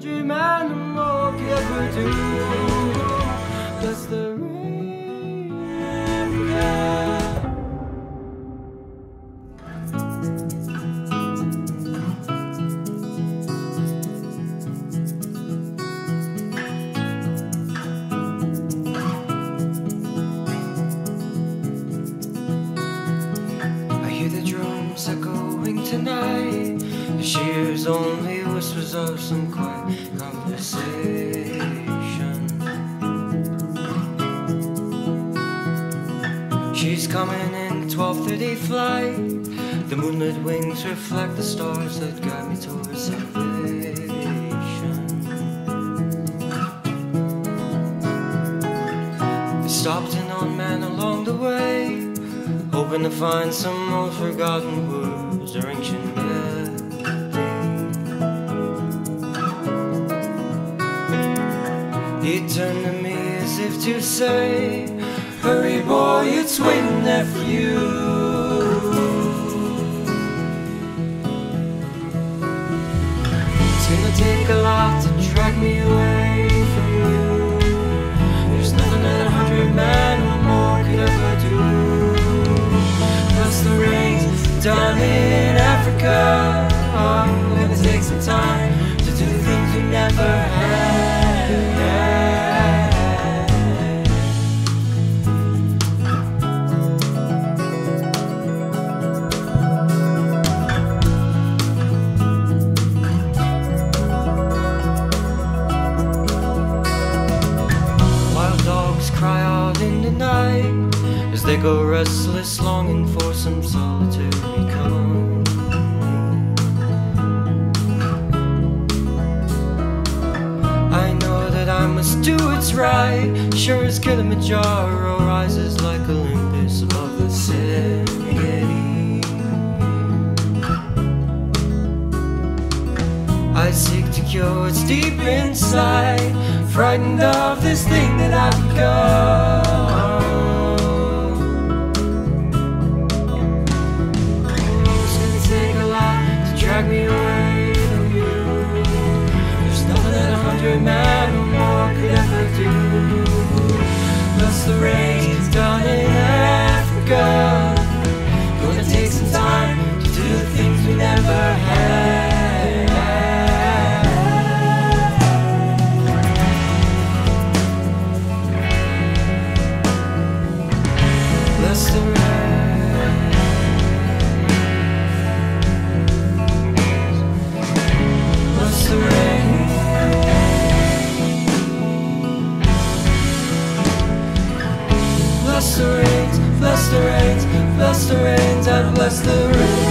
100 man or more could ever do. Bless the rain, Africa. I hear the drums echoing tonight. The shears only whispers of some quiet conversation. She's coming in 12:30 flight. The moonlit wings reflect the stars that guide me towards salvation. I stopped in on man along the way, hoping to find some old forgotten words or ancient melody. He turned to me as if to say, hurry boy, it's waiting there for you. It's gonna take a lot to drag me away from you. There's nothing that 100 men or more could ever do. Plus the rains down in Africa. Oh, gonna take some time to do things we never had. Cry out in the night as they go restless, longing for some solitary company. I know that I must do what's right, sure as Kilimanjaro rises like Olympus above the Serengeti. I seek to cure what's deep inside, frightened of this thing that I've become. It's gonna take a lot to drag me away from you. There's nothing that 100 men or more could ever do. Plus the rains down in Africa. Gonna take some time to do the things we never had. Bless the rain, bless the rain, bless the rains, bless the rains, bless the rains, and bless the rain.